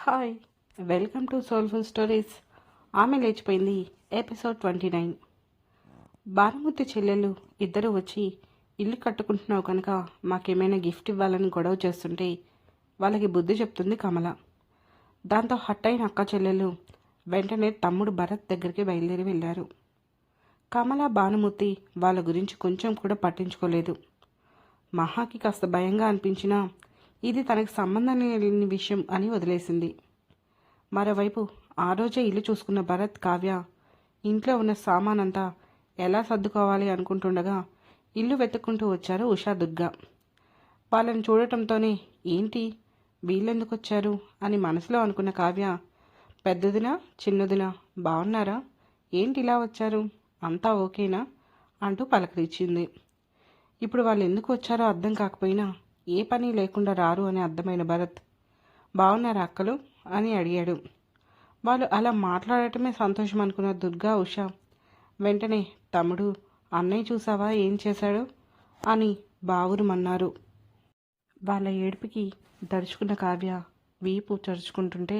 Hi, welcome to soulful stories. ఆమె లేచిపోయింది episode 29. Bhanumurthy చెల్లెళ్ళు ఇద్దరు వచ్చి ఇల్లు కట్టుకుంటున్నావు కనుక మాకేమైనా గిఫ్ట్ ఇవ్వాలని గొడవ చేస్తుంటే వాళ్ళకి బుద్ధి చెప్తుంది కమల. దాంతో హట్ అయిన అక్క చెల్లెళ్ళు వెంటనే తమ్ముడు భరత్ దగ్గరికి బయలుదేరి వెళ్ళారు. కమల భానుమూర్తి వాళ్ళ గురించి కొంచెం కూడా పట్టించుకోలేదు. మహాకి కాస్త భయంగా అనిపించినా ఇది తనకు సంబంధం లేని విషయం అని వదిలేసింది. మరోవైపు ఆ రోజే ఇల్లు చూసుకున్న భరత్, కావ్య ఇంట్లో ఉన్న సామానంతా ఎలా సర్దుకోవాలి అనుకుంటుండగా ఇల్లు వెతుక్కుంటూ వచ్చారు ఉషా, దుర్గా. వాళ్ళని చూడటంతోనే ఏంటి వీళ్ళెందుకు వచ్చారు అని మనసులో అనుకున్న కావ్య, పెద్దదినా చిన్నదినా బాగున్నారా, ఏంటి ఇలా వచ్చారు, అంతా ఓకేనా అంటూ పలకరించింది. ఇప్పుడు వాళ్ళు ఎందుకు వచ్చారో అర్థం కాకపోయినా ఏ పని లేకుండా రారు అని అర్థమైన భరత్, బాగున్నారా అక్కలు అని అడిగాడు. వాళ్ళు అలా మాట్లాడటమే సంతోషం అనుకున్న దుర్గా, ఉష వెంటనే తమ్ముడు అన్నయ్య చూసావా ఏం చేశాడు అని బావురుమన్నారు. వాళ్ళ ఏడుపుకి దడుచుకున్న కావ్య వీపు చరుచుకుంటుంటే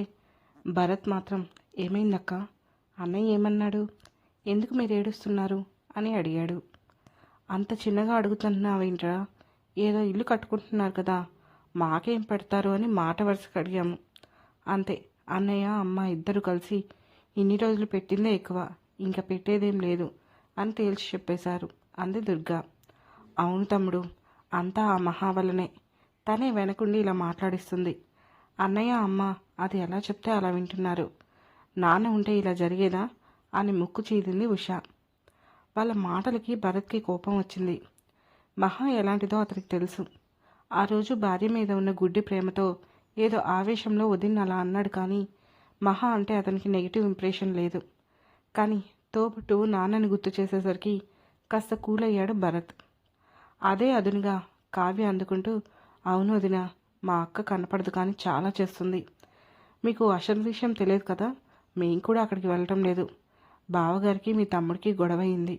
భరత్ మాత్రం, ఏమైందక్క, అన్నయ్య ఏమన్నాడు, ఎందుకు మీరు ఏడుస్తున్నారు అని అడిగాడు. అంత చిన్నగా అడుగుతున్నావేంట్రా, ఏదో ఇల్లు కట్టుకుంటున్నారు కదా, మాకేం పెడతారు అని మాట వరుసకు అడిగాము అంతే. అన్నయ్య అమ్మ ఇద్దరు కలిసి ఇన్ని రోజులు పెట్టిందే ఎక్కువ, ఇంకా పెట్టేదేం లేదు అని తేల్చి చెప్పేశారు అంది దుర్గా. అవును తమ్ముడు, అంతా ఆ మహా వల్లనే, తనే వెనకుండి ఇలా మాట్లాడిస్తుంది. అన్నయ్య అమ్మ అది ఎలా చెప్తే అలా వింటున్నారు, నాన్న ఉంటే ఇలా జరిగేదా అని ముక్కు చీదింది ఉష. వాళ్ళ మాటలకి భరత్కి కోపం వచ్చింది. మహా ఎలాంటిదో అతనికి తెలుసు. ఆ రోజు భార్య మీద ఉన్న గుడ్డి ప్రేమతో ఏదో ఆవేశంలో వదిన అలా అన్నాడు, కానీ మహా అంటే అతనికి నెగిటివ్ ఇంప్రెషన్ లేదు. కానీ తోబుట్టు నాన్నని గుర్తు చేసేసరికి కాస్త కూలయ్యాడు భరత్. అదే అదునుగా కావ్య అందుకుంటూ, అవును వదిన, మా అక్క కనపడదు కానీ చాలా చేస్తుంది. మీకు అసలు విషయం తెలియదు కదా, మేం కూడా అక్కడికి వెళ్ళటం లేదు. బావగారికి మీ తమ్ముడికి గొడవ అయింది.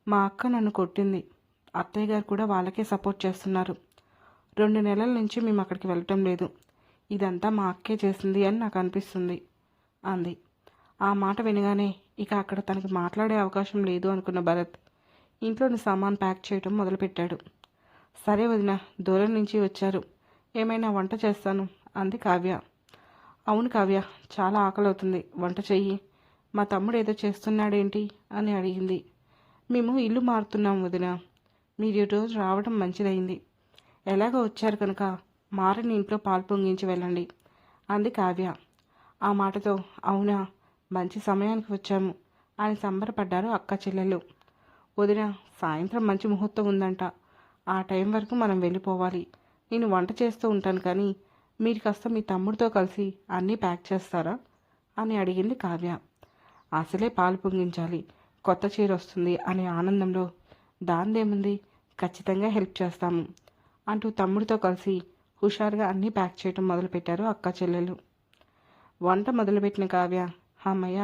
మా అక్క నన్ను కొట్టింది. అత్తయ్య గారు కూడా వాళ్ళకే సపోర్ట్ చేస్తున్నారు. 2 నెలల నుంచి మేము అక్కడికి వెళ్ళటం లేదు. ఇదంతా మా అక్కే చేసింది అని నాకు అనిపిస్తుంది అంది. ఆ మాట వినగానే ఇక అక్కడ తనకి మాట్లాడే అవకాశం లేదు అనుకున్న భరత్ ఇంట్లోని సామాన్ ప్యాక్ చేయడం మొదలుపెట్టాడు. సరే వదిన, దూరం నుంచి వచ్చారు, ఏమైనా వంట చేస్తాను అంది కావ్య. అవును కావ్య, చాలా ఆకలి అవుతుంది, వంట చెయ్యి. మా తమ్ముడు ఏదో చేస్తున్నాడేంటి అని అడిగింది. మేము ఇల్లు మారుతున్నాం వదిన, మీరు ఈరోజు రావడం మంచిదైంది. ఎలాగో వచ్చారు కనుక మారని ఇంట్లో పాలు పొంగించి వెళ్ళండి అంది కావ్య. ఆ మాటతో అవునా, మంచి సమయానికి వచ్చాము అని సంబరపడ్డారు అక్క చెల్లెళ్ళు. వదిన, సాయంత్రం మంచి ముహూర్తం ఉందంట, ఆ టైం వరకు మనం వెళ్ళిపోవాలి. నేను వంట చేస్తూ ఉంటాను, కానీ మీరు కాస్త మీ తమ్ముడితో కలిసి అన్నీ ప్యాక్ చేస్తారా అని అడిగింది కావ్య. అసలే పాలు పొంగించాలి, కొత్త చీర వస్తుంది అనే ఆనందంలో దాందేముంది, ఖచ్చితంగా హెల్ప్ చేస్తాము అంటూ తమ్ముడితో కలిసి హుషారుగా అన్నీ ప్యాక్ చేయటం మొదలుపెట్టారు అక్క చెల్లెలు. వంట మొదలుపెట్టిన కావ్య, అమ్మయ్య,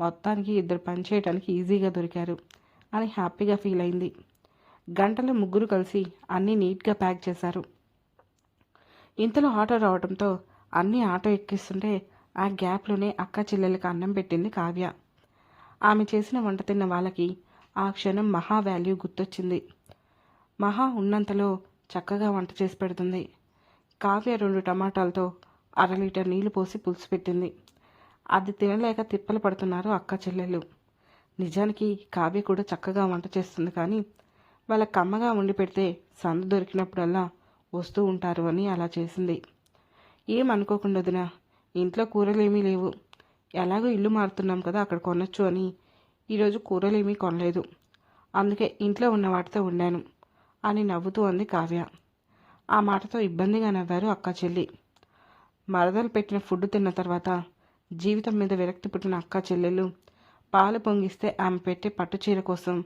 మొత్తానికి ఇద్దరు పని చేయడానికి ఈజీగా దొరికారు అని హ్యాపీగా ఫీల్ అయింది. గంటలో ముగ్గురు కలిసి అన్నీ నీట్గా ప్యాక్ చేశారు. ఇంతలో ఆటో రావడంతో అన్నీ ఆటో ఎక్కిస్తుంటే ఆ గ్యాప్లోనే అక్క చెల్లెలకు అన్నం పెట్టింది కావ్య. ఆమె చేసిన వంట తిన్న వాళ్ళకి ఆ క్షణం మహా వాల్యూ గుర్తొచ్చింది. మహా ఉన్నంతలో చక్కగా వంట చేసి పెడుతుంది. కావ్య 2 టమాటాలతో 1/2 లీటర్ నీళ్లు పోసి పులుసు పెట్టింది. అది తినలేక తిప్పలు పడుతున్నారు అక్క చెల్లెళ్ళు. నిజానికి కావ్య కూడా చక్కగా వంట చేస్తుంది, కానీ వాళ్ళ కమ్మగా వండి పెడితే సందు దొరికినప్పుడల్లా వస్తూ ఉంటారు అని అలా చేసింది. ఏమనుకోకుండా వదినా, ఇంట్లో కూరలేమీ లేవు, ఎలాగో ఇల్లు మారుతున్నాం కదా అక్కడ కొనొచ్చు అని ఈరోజు కూరలేమీ కొనలేదు, అందుకే ఇంట్లో ఉన్న వాటితో వండాను అని నవ్వుతూ అంది కావ్య. ఆ మాటతో ఇబ్బందిగా నవ్వారు అక్క చెల్లి. మరదలు పెట్టిన ఫుడ్ తిన్న తర్వాత జీవితం మీద విరక్తి పుట్టిన అక్క చెల్లెళ్ళు పాలు పొంగిస్తే ఆమె పెట్టే పట్టుచీర కోసం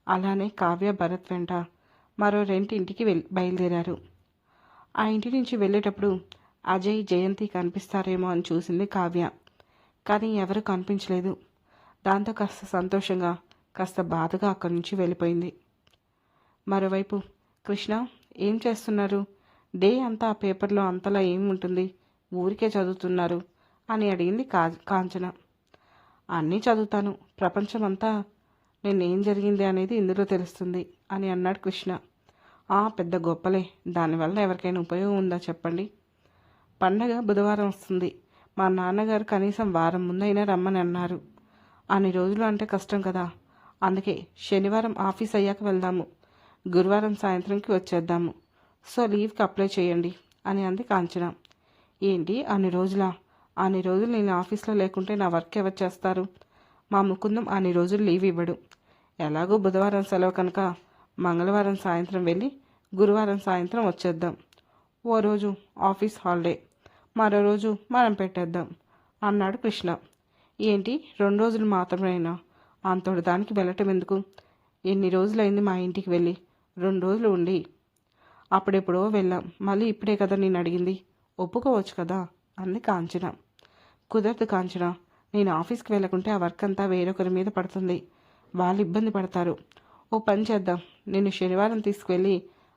అలానే కావ్య భరత్ వెంట మరో 2 ఇంటికి బయలుదేరారు. ఆ ఇంటి నుంచి వెళ్ళేటప్పుడు అజయ్, జయంతి కనిపిస్తారేమో అని చూసింది కావ్య, కానీ ఎవరూ కనిపించలేదు. దాంతో కాస్త సంతోషంగా కాస్త బాధగా అక్కడి నుంచి వెళ్ళిపోయింది. మరోవైపు కృష్ణ, ఏం చేస్తున్నారు, డే అంతా ఆ పేపర్లో అంతలా ఏముంటుంది, ఊరికే చదువుతున్నారు అని అడిగింది కాంచన. అన్నీ చదువుతాను, ప్రపంచమంతా నేనేం జరిగింది అనేది ఇందులో తెలుస్తుంది అని అన్నాడు కృష్ణ. పెద్ద గొప్పలే, దానివల్ల ఎవరికైనా ఉపయోగం ఉందా చెప్పండి. పండగ బుధవారం వస్తుంది. మా నాన్నగారు కనీసం వారం ముందైనా రమ్మని అన్నారు. అన్ని రోజులు అంటే కష్టం కదా, అందుకే శనివారం ఆఫీస్ అయ్యాక వెళ్దాము, గురువారం సాయంత్రంకి వచ్చేద్దాము, సో లీవ్కి అప్లై చేయండి అని అంది కాంచన. ఏంటి అన్ని రోజులా? అన్ని రోజులు నేను ఆఫీస్లో లేకుంటే నా వర్క్ ఎవరు చేస్తారు? మా ముకుందం అన్ని రోజులు లీవ్ ఇవ్వడు. ఎలాగో బుధవారం సెలవు కనుక మంగళవారం సాయంత్రం వెళ్ళి గురువారం సాయంత్రం వచ్చేద్దాం. ఓ రోజు ఆఫీస్ హాలిడే, మరో రోజు మనం పెట్టేద్దాం అన్నాడు కృష్ణ. ఏంటి 2 రోజులు మాత్రమేనా? అంతటి దానికి వెళ్ళటం ఎందుకు? ఎన్ని రోజులైంది మా ఇంటికి వెళ్ళి? 2 రోజులు ఉండి అప్పుడెప్పుడో వెళ్ళాం, మళ్ళీ ఇప్పుడే కదా నేను అడిగింది, ఒప్పుకోవచ్చు కదా అంది కాంచన. కుదరదు కాంచన, నేను ఆఫీస్కి వెళ్ళకుంటే ఆ వర్క్ అంతా వేరొకరి మీద పడుతుంది, వాళ్ళు ఇబ్బంది పడతారు. ఓ పని చేద్దాం, నేను శనివారం తీసుకువెళ్ళి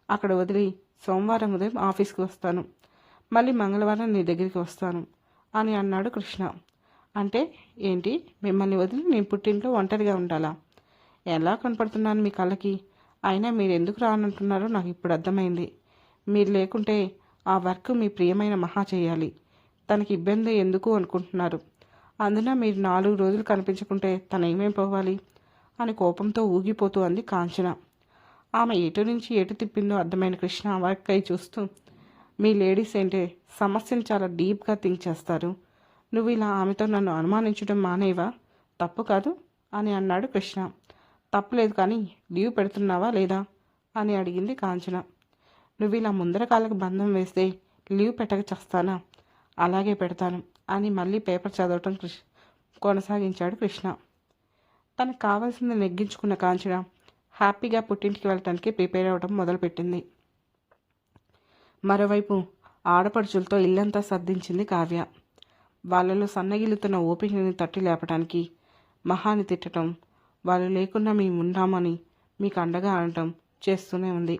అక్కడ వదిలి సోమవారం ఉదయం ఆఫీస్కి వస్తాను, మళ్ళీ మంగళవారం నీ దగ్గరికి వస్తాను అని అన్నాడు కృష్ణ. అంటే ఏంటి, మిమ్మల్ని వదిలి నేను పుట్టింట్లో ఒంటరిగా ఉండాలా? ఎలా కనపడుతున్నాను మీ కళ్ళకి? అయినా మీరు ఎందుకు రానంటున్నారో నాకు ఇప్పుడు అర్థమైంది. మీరు లేకుంటే ఆ వర్క్ మీ ప్రియమైన మహా చేయాలి, తనకి ఇబ్బంది ఎందుకు అనుకుంటున్నారు. అందున మీరు 4 రోజులు కనిపించకుంటే తను ఏమైపోవాలి అని కోపంతో ఊగిపోతూ అంది కాంచన. ఆమె ఎటు నుంచి ఎటు తిప్పిందో అర్థమైన కృష్ణ వర్కై చూస్తూ, మీ లేడీస్ ఏంటే సమస్యను చాలా డీప్గా థింక్ చేస్తారు. నువ్వు ఇలా ఆమెతో నన్ను అనుమానించడం మానేవా? తప్పు కాదు అని అన్నాడు కృష్ణ. తప్పులేదు, కానీ లీవ్ పెడుతున్నావా లేదా అని అడిగింది కాంచన. నువ్వు ఇలా ముందర కాళ్ళకు బంధం వేస్తే లీవ్ పెట్టక చేస్తానా? అలాగే పెడతాను అని మళ్ళీ పేపర్ చదవటం కొనసాగించాడు కృష్ణ. తనకు కావాల్సింది నెగ్గించుకున్న కాంచన హ్యాపీగా పుట్టింటికి వెళ్ళటానికి ప్రిపేర్ అవ్వడం మొదలుపెట్టింది. మరోవైపు ఆడపడుచులతో ఇల్లంతా సర్దించింది కావ్య. వాళ్ళలో సన్నగిల్లుతున్న ఓపికని తట్టి లేపటానికి మహాని తిట్టడం, వాళ్ళు లేకున్నా మేము ఉన్నామని మీకు అండగా అనటం చేస్తూనే ఉంది.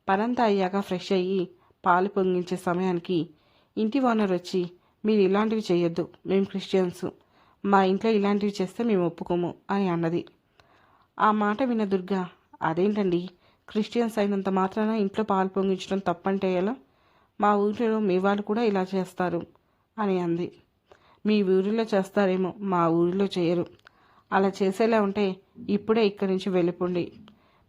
పనంతా అయ్యాక ఫ్రెష్ అయ్యి పాలు పొంగించే సమయానికి ఇంటి ఓనర్ వచ్చి, మీరు ఇలాంటివి చేయొద్దు, మేము క్రిస్టియన్స్, మా ఇంట్లో ఇలాంటివి చేస్తే మేము ఒప్పుకోము అని అన్నది. ఆ మాట విన్న దుర్గా, అదేంటండి, క్రిస్టియన్స్ అయినంత మాత్రాన ఇంట్లో పాలు పొంగించడం తప్పంటే ఎలా? మా ఊరిలో మీ వాళ్ళు కూడా ఇలా చేస్తారు అని అంది. మీ ఊరిలో చేస్తారేమో, మా ఊరిలో చేయరు. అలా చేసేలా ఉంటే ఇప్పుడే ఇక్కడి నుంచి వెళ్ళిపోండి.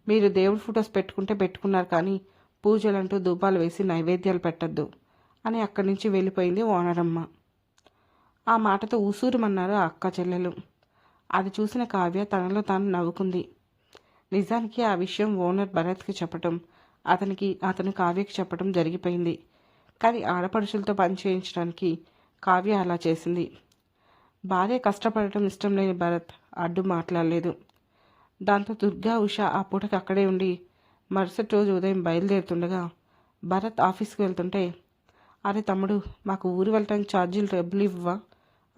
మీరు దేవుడి ఫొటోస్ పెట్టుకుంటే పెట్టుకున్నారు, కానీ పూజలంటూ ధూపాలు వేసి నైవేద్యాలు పెట్టద్దు అని అక్కడి నుంచి వెళ్ళిపోయింది ఓనరమ్మ. ఆ మాటతో ఊసూరుమన్నారు ఆ అక్క చెల్లెలు. అది చూసిన కావ్య తనలో తాను నవ్వుకుంది. నిజానికి ఆ విషయం ఓనర్ భరత్కి చెప్పటం, అతను కావ్యకి చెప్పటం జరిగిపోయింది. కానీ ఆడపడుచులతో పని చేయించడానికి కావ్య అలా చేసింది. భార్య కష్టపడటం ఇష్టం లేని భరత్ అడ్డు మాట్లాడలేదు. దాంతో దుర్గా ఉష ఆ పూటకి అక్కడే ఉండి మరుసటి రోజు ఉదయం బయలుదేరుతుండగా భరత్ ఆఫీస్కి వెళ్తుంటే, అరే తమ్ముడు, మాకు ఊరు వెళ్ళటానికి ఛార్జీలు డబ్బులు ఇవ్వవా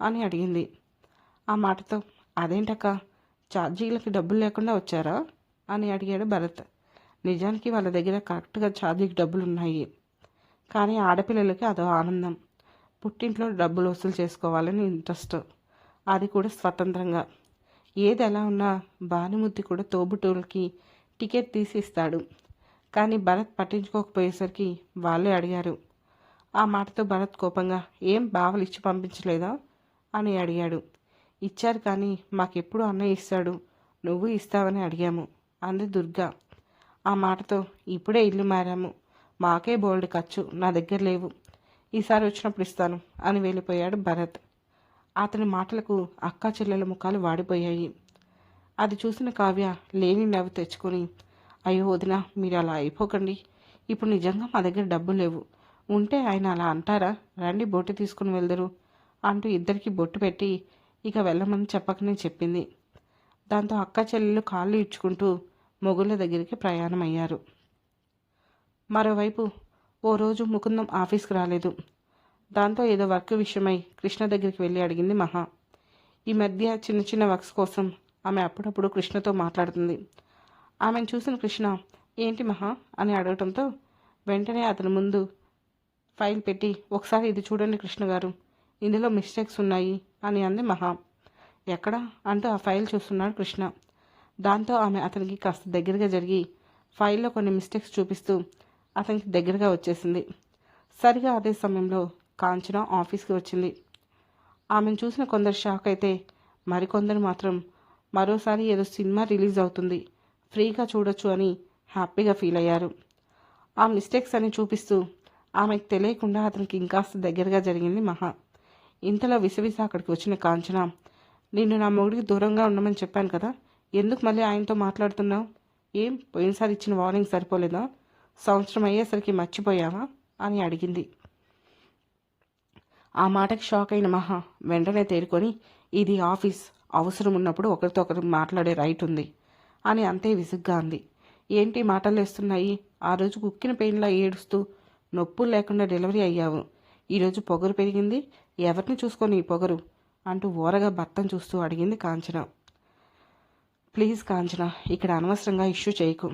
అని అడిగింది. ఆ మాటతో, అదేంటక్క, ఛార్జీలకి డబ్బులు లేకుండా వచ్చారా అని అడిగాడు భరత్. నిజానికి వాళ్ళ దగ్గర కరెక్ట్గా ఛార్జీకి డబ్బులు ఉన్నాయి, కానీ ఆడపిల్లలకి అదో ఆనందం, పుట్టింట్లో డబ్బులు వసూలు చేసుకోవాలని ఇంట్రెస్ట్, అది కూడా స్వతంత్రంగా. ఏది ఎలా ఉన్నా భానుమూర్తి కూడా తోబుటూలకి టికెట్ తీసి ఇస్తాడు. కానీ భరత్ పట్టించుకోకపోయేసరికి వాళ్ళే అడిగారు. ఆ మాటతో భరత్ కోపంగా, ఏం బావలు ఇచ్చి పంపించలేదా అని అడిగాడు. ఇచ్చారు, కానీ మాకెప్పుడు అన్నయ్య ఇస్తాడు, నువ్వు ఇస్తావని అడిగాము అంది దుర్గా. ఆ మాటతో, ఇప్పుడే ఇల్లు మారాము, మాకే బోల్డ్ ఖర్చు, నా దగ్గర లేవు, ఈసారి వచ్చినప్పుడు ఇస్తాను అని వెళ్ళిపోయాడు భరత్. అతని మాటలకు అక్కా చెల్లెల ముఖాలు వాడిపోయాయి. అది చూసిన కావ్య లేని నవ్వు తెచ్చుకొని, అయ్యో వదినా, మీరు అలా అయిపోకండి, ఇప్పుడు నిజంగా మా దగ్గర డబ్బు లేవు, ఉంటే ఆయన అలా అంటారా, రండి బొట్టు తీసుకుని వెళ్దరు అంటూ ఇద్దరికి బొట్టు పెట్టి ఇక వెళ్ళమని చెప్పకనే చెప్పింది. దాంతో అక్క చెల్లెలు కాళ్ళు ఇచ్చుకుంటూ మొగుళ్ళ దగ్గరికి ప్రయాణమయ్యారు. మరోవైపు ఓ రోజు ముకుందం ఆఫీస్కి రాలేదు. దాంతో ఏదో వర్క్ విషయమై కృష్ణ దగ్గరికి వెళ్ళి అడిగింది మహా. ఈ మధ్య చిన్న చిన్న వర్క్స్ కోసం ఆమె అప్పుడప్పుడు కృష్ణతో మాట్లాడుతుంది. ఆమెను చూసిన కృష్ణ, ఏంటి మహా అని అడగటంతో వెంటనే అతని ముందు ఫైల్ పెట్టి ఒకసారి ఇది చూడండి కృష్ణ గారు, ఇందులో మిస్టేక్స్ ఉన్నాయి అని అంది మహా. ఎక్కడ అంటూ ఆ ఫైల్ చూస్తున్నాడు కృష్ణ. దాంతో ఆమె అతనికి కాస్త దగ్గరగా జరిగి ఫైల్లో కొన్ని మిస్టేక్స్ చూపిస్తూ అతనికి దగ్గరగా వచ్చేసింది. సరిగా అదే సమయంలో కాంచన ఆఫీస్కి వచ్చింది. ఆమెను చూసిన కొందరు షాక్ అయితే మరికొందరు మాత్రం మరోసారి ఏదో సినిమా రిలీజ్ అవుతుంది, ఫ్రీగా చూడొచ్చు అని హ్యాపీగా ఫీల్ అయ్యారు. ఆ మిస్టేక్స్ అని చూపిస్తూ ఆమెకు తెలియకుండా అతనికి ఇంకాస్త దగ్గరగా జరిగింది మహా. ఇంతలో విసవిస అక్కడికి వచ్చిన కాంచన, నిన్ను నా మొగుడికి దూరంగా ఉండమని చెప్పాను కదా, ఎందుకు మళ్ళీ ఆయనతో మాట్లాడుతున్నావు? ఏం పోయినసారి ఇచ్చిన వార్నింగ్ సరిపోలేదా? సంవత్సరం అయ్యేసరికి మర్చిపోయావా అని అడిగింది. ఆ మాటకి షాక్ అయిన మహా వెంటనే తేరుకొని, ఇది ఆఫీస్, అవసరం ఉన్నప్పుడు ఒకరితో ఒకరు మాట్లాడే రైట్ ఉంది అని అంతే విసుగ్గా అంది. ఏంటి మాటలు వేస్తున్నాయి? ఆ రోజు కుక్కిన పెయిన్లా ఏడుస్తూ నొప్పులు లేకుండా డెలివరీ అయ్యావు, ఈరోజు పొగరు పెరిగింది, ఎవరిని చూసుకొని ఈ పొగరు అంటూ ఓరగా భర్తను చూస్తూ అడిగింది కాంచన. ప్లీజ్ కాంచన, ఇక్కడ అనవసరంగా ఇష్యూ చేయకు.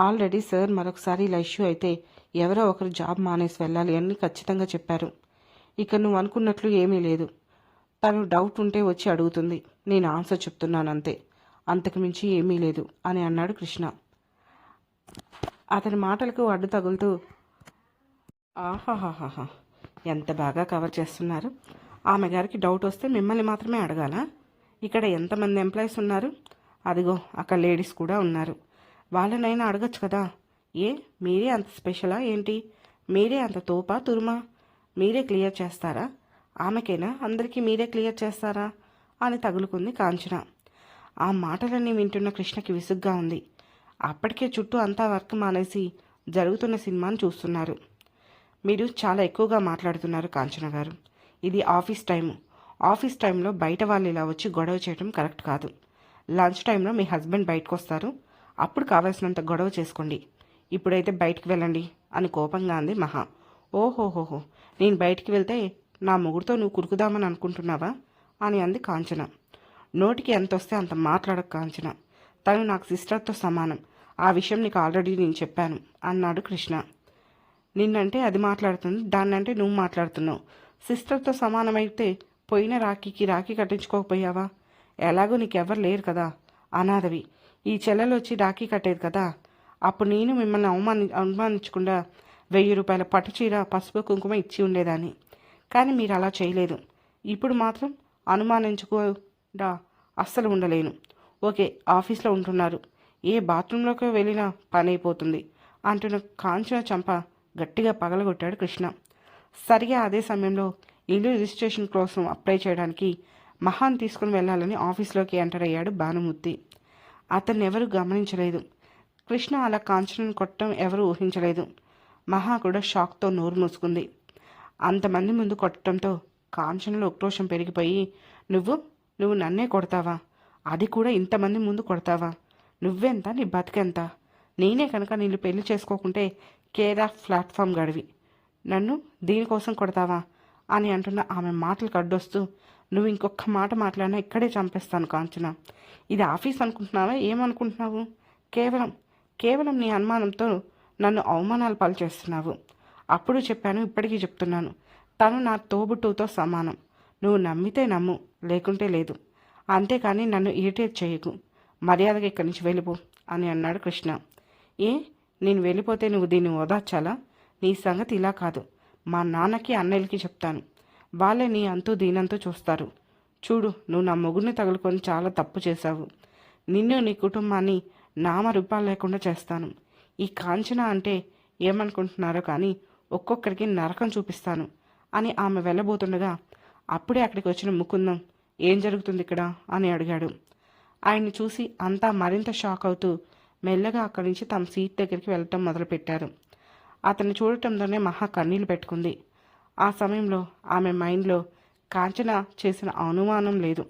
ఆల్రెడీ సార్ మరొకసారి ఇలా ఇష్యూ అయితే ఎవరో ఒకరు జాబ్ మానేసి వెళ్ళాలి అని ఖచ్చితంగా చెప్పారు. ఇక నువ్వు అనుకున్నట్లు ఏమీ లేదు. తను డౌట్ ఉంటే వచ్చి అడుగుతుంది, నేను ఆన్సర్ చెప్తున్నాను అంతే, అంతకుమించి ఏమీ లేదు అని అన్నాడు కృష్ణ. అతని మాటలకు అడ్డు తగులుతూ, ఆహాహాహా, ఎంత బాగా కవర్ చేస్తున్నారు. ఆమె గారికి డౌట్ వస్తే మిమ్మల్ని మాత్రమే అడగాలా? ఇక్కడ ఎంతమంది ఎంప్లాయీస్ ఉన్నారు? అదిగో అక్కడ లేడీస్ కూడా ఉన్నారు, వాళ్ళనైనా అడగచ్చు కదా. ఏ మీరే అంత స్పెషలా ఏంటి? మీరే అంత తోపా తురుమా? మీరే క్లియర్ చేస్తారా? ఆమెకైనా అందరికీ మీరే క్లియర్ చేస్తారా అని తగులుకుంది కాంచన. ఆ మాటలన్నీ వింటున్న కృష్ణకి విసుగ్గా ఉంది. అప్పటికే చుట్టూ అంతా వర్క్ మానేసి జరుగుతున్న సినిమాను చూస్తున్నారు. మీరు చాలా ఎక్కువగా మాట్లాడుతున్నారు కాంచన గారు, ఇది ఆఫీస్ టైము. ఆఫీస్ టైంలో బయట వాళ్ళు ఇలా వచ్చి గొడవ చేయడం కరెక్ట్ కాదు. లంచ్ టైంలో మీ హస్బెండ్ బయటకు వస్తారు, అప్పుడు కావాల్సినంత గొడవ చేసుకోండి, ఇప్పుడైతే బయటికి వెళ్ళండి అని కోపంగా అంది మహా. ఓహోహోహో, నేను బయటికి వెళ్తే నా మొగుడితో నువ్వు కురుకుదామని అనుకుంటున్నావా అని అంది కాంచన. నోటికి ఎంత వస్తే అంత మాట్లాడక కాంచన, తను నాకు సిస్టర్తో సమానం, ఆ విషయం నీకు ఆల్రెడీ నేను చెప్పాను అన్నాడు కృష్ణ. నిన్నంటే అది మాట్లాడుతుంది, దాన్నంటే నువ్వు మాట్లాడుతున్నావు. సిస్టర్తో సమానమైతే పోయిన రాఖీకి రాఖీ కట్టించుకోకపోయావా? ఎలాగో నీకెవ్వరు లేరు కదా, అనాథవి. ఈ చెల్లెలు వచ్చి రాఖీ కట్టేది కదా, అప్పుడు నేను మిమ్మల్ని అవమానించకుండా 1000 రూపాయల పట్టుచీర పసుపు కుంకుమ ఇచ్చి ఉండేదాన్ని. కానీ మీరు అలా చేయలేదు. ఇప్పుడు మాత్రం అనుమానించకుండా అస్సలు ఉండలేను. ఓకే, ఆఫీస్లో ఉంటున్నారు, ఏ బాత్రూంలోకి వెళ్ళినా పని అయిపోతుంది అంటున్న కాంచన చంప గట్టిగా పగలగొట్టాడు కృష్ణ. సరిగా అదే సమయంలో ఇల్లు రిజిస్ట్రేషన్ కోసం అప్లై చేయడానికి మహాన్ తీసుకుని వెళ్ళాలని ఆఫీస్లోకి ఎంటర్ అయ్యాడు భానుమూర్తి. అతన్ని ఎవరూ గమనించలేదు. కృష్ణ అలా కాంచనను కొట్టడం ఎవరూ ఊహించలేదు. మహా కూడా షాక్తో నోరు మూసుకుంది. అంతమంది ముందు కొట్టడంతో కాంచనలో ఉక్రోషం పెరిగిపోయి, నువ్వు నన్నే కొడతావా? అది కూడా ఇంతమంది ముందు కొడతావా? నువ్వెంత, నీ బతికెంత? నేనే కనుక నిన్ను పెళ్లి చేసుకోకుంటే కేర్ ఆఫ్ ప్లాట్ఫామ్ గడివి, నన్ను దీనికోసం కొడతావా అని అంటున్న ఆమె మాటలకు అడ్డొస్తూ, నువ్వు ఇంకొక మాట మాట్లాడినా ఇక్కడే చంపేస్తాను కాంచన. ఇది ఆఫీస్ అనుకుంటున్నావా? ఏమనుకుంటున్నావు? కేవలం నీ అనుమానంతో నన్ను అవమానాలు పాలు చేస్తున్నావు. అప్పుడు చెప్పాను, ఇప్పటికీ చెప్తున్నాను, తను నా తోబుట్టుతో సమానం. నువ్వు నమ్మితే నమ్ము, లేకుంటే లేదు. అంతేకాని నన్ను ఇరిటేట్ చేయకు. మర్యాదగా ఇక్కడి నుంచి వెళ్ళిపో అని అన్నాడు కృష్ణ. ఏ, నేను వెళ్ళిపోతే నువ్వు దీన్ని ఓదార్చాలా? నీ సంగతి ఇలా కాదు, మా నాన్నకి అన్నయ్యలకి చెప్తాను, వాళ్ళే నీ అంతూ దీనంతూ చూస్తారు. చూడు, నువ్వు నా మొగుడిని తగులుకొని చాలా తప్పు చేశావు. నిన్ను నీ కుటుంబాన్ని నామరూపాలు లేకుండా చేస్తాను. ఈ కాంచన అంటే ఏమనుకుంటున్నారో కానీ ఒక్కొక్కరికి నరకం చూపిస్తాను అని ఆమె వెళ్ళబోతుండగా అప్పుడే అక్కడికి వచ్చిన ముకుందం, ఏం జరుగుతుంది ఇక్కడ అని అడిగాడు. ఆయన్ని చూసి అంతా మరింత షాక్ అవుతూ మెల్లగా అక్కడి నుంచి తమ సీట్ దగ్గరికి వెళ్ళటం మొదలుపెట్టారు. అతన్ని చూడటంతోనే మహా కన్నీళ్లు పెట్టుకుంది. ఆ సమయంలో ఆమె మైండ్లో కాంచన చేసిన అనుమానం లేదు.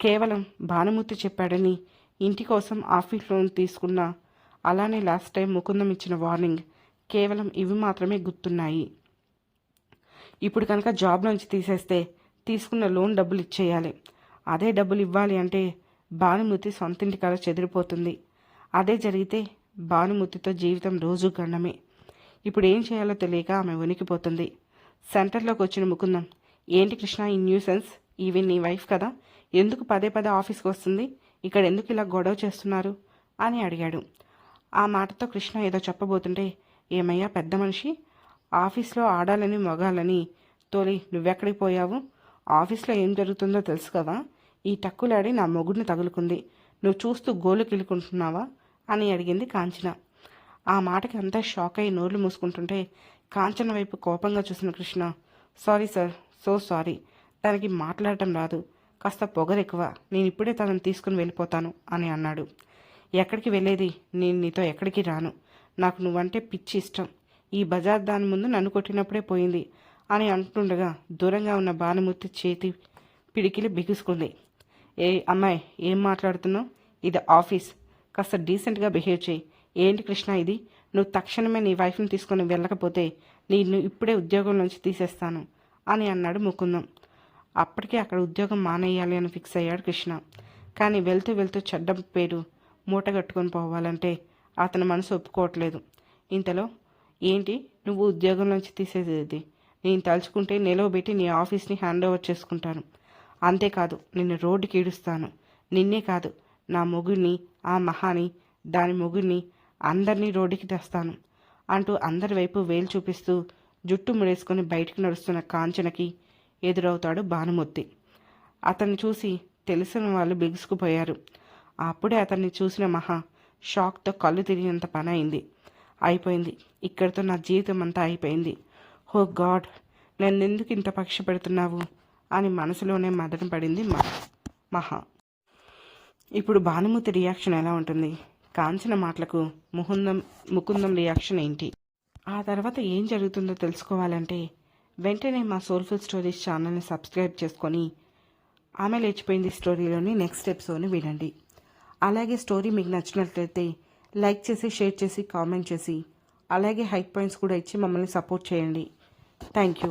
కేవలం భానుమూర్తి చెప్పాడని ఇంటి కోసం ఆఫీస్ లోన్ తీసుకున్న, అలానే లాస్ట్ టైం ముకుందం ఇచ్చిన వార్నింగ్, కేవలం ఇవి మాత్రమే గుర్తున్నాయి. ఇప్పుడు కనుక జాబ్ నుంచి తీసేస్తే తీసుకున్న లోన్ డబ్బులు ఇచ్చేయాలి. అదే డబ్బులు ఇవ్వాలి అంటే భానుమూర్తి సొంతింటి కల చెదిరిపోతుంది. అదే జరిగితే భానుమూర్తితో జీవితం రోజు గండమే. ఇప్పుడు ఏం చేయాలో తెలియక ఆమె వణికిపోతుంది. సెంటర్లోకి వచ్చిన ముకుందం, ఏంటి కృష్ణ ఈ న్యూసెన్స్? ఈవి నీ వైఫ్ కదా, ఎందుకు పదే పదే ఆఫీస్కి వస్తుంది? ఇక్కడ ఎందుకు ఇలా గొడవ చేస్తున్నారు అని అడిగాడు. ఆ మాటతో కృష్ణ ఏదో చెప్పబోతుంటే, ఏమయ్యా పెద్ద మనిషి, ఆఫీస్లో ఆడాలని మగాలని తోలి నువ్వెక్కడికి పోయావు? ఆఫీస్లో ఏం జరుగుతుందో తెలుసు కదా, ఈ టక్కులాడి నా మొగుడిని తగులుకుంది, నువ్వు చూస్తూ గోలు కిలుకుంటున్నావా అని అడిగింది కాంచన. ఆ మాటకి అంతా షాక్ అయి నోర్లు మూసుకుంటుంటే కాంచన వైపు కోపంగా చూసిన Krishna, sorry sir, so sorry, తనకి మాట్లాడటం రాదు, కాస్త పొగరెక్కువ, నేను ఇప్పుడే తనని తీసుకుని వెళ్ళిపోతాను అని అన్నాడు. ఎక్కడికి వెళ్ళేది? నేను నీతో ఎక్కడికి రాను, నాకు నువ్వంటే పిచ్చి ఇష్టం, ఈ బజార్ దాని ముందు నన్ను కొట్టినప్పుడే పోయింది అని అంటుండగా దూరంగా ఉన్న భానుమూర్తి చేతి పిడికిలి బిగుసుకుంది. ఏ అమ్మాయి, ఏం మాట్లాడుతున్నావు? ఇది ఆఫీస్, కాస్త డీసెంట్గా బిహేవ్ చేయి. ఏంటి కృష్ణ ఇది? నువ్వు తక్షణమే నీ వైఫ్ని తీసుకొని వెళ్ళకపోతే నిన్ను ఇప్పుడే ఉద్యోగం నుంచి తీసేస్తాను అని అన్నాడు ముకుందం. అప్పటికే అక్కడ ఉద్యోగం మానేయాలి అని ఫిక్స్ అయ్యాడు కృష్ణ. కానీ వెళ్తూ వెళ్తూ చెడ్డ పేరు మూటగట్టుకొని పోవాలంటే అతని మనసు ఒప్పుకోవట్లేదు. ఇంతలో, ఏంటి నువ్వు ఉద్యోగం నుంచి తీసేది? నేను తలుచుకుంటే నిలవబెట్టి నీ ఆఫీస్ని హ్యాండ్ ఓవర్ చేసుకుంటాను, అంతేకాదు నిన్ను రోడ్డుకి ఈడుస్తాను, నిన్నే కాదు నా మొగుడిని, ఆ మహాని, దాని మొగుడిని, అందరినీ రోడ్డుకి తెస్తాను అంటూ అందరి వైపు వేలు చూపిస్తూ జుట్టు ముడేసుకొని బయటికి నడుస్తున్న కాంచనకి ఎదురవుతాడు భానుమూర్తి. అతన్ని చూసి తెలిసిన వాళ్ళు బిగుసుకుపోయారు. అప్పుడే అతన్ని చూసిన మహా షాక్తో కళ్ళు తిరిగినంత పని అయింది. అయిపోయింది, ఇక్కడితో నా జీవితం అంతా అయిపోయింది, హో గాడ్, నన్నెందుకు ఇంత పక్ష పెడుతున్నావు అని మనసులోనే మదన పడింది మహా. ఇప్పుడు భానుమూర్తి రియాక్షన్ ఎలా ఉంటుంది? కాంచన మాటలకు ముకుందం రియాక్షన్ ఏంటి? ఆ తర్వాత ఏం జరుగుతుందో తెలుసుకోవాలంటే వెంటనే మా సోల్ఫుల్ స్టోరీస్ ఛానల్ని సబ్స్క్రైబ్ చేసుకొని ఆమె లేచిపోయింది స్టోరీలోని నెక్స్ట్ ఎపిసోడ్ని వినండి. అలాగే స్టోరీ మీకు నచ్చినట్లయితే లైక్ చేసి, షేర్ చేసి, కామెంట్ చేసి, అలాగే హైక్ పాయింట్స్ కూడా ఇచ్చి మమ్మల్ని సపోర్ట్ చేయండి. Thank you.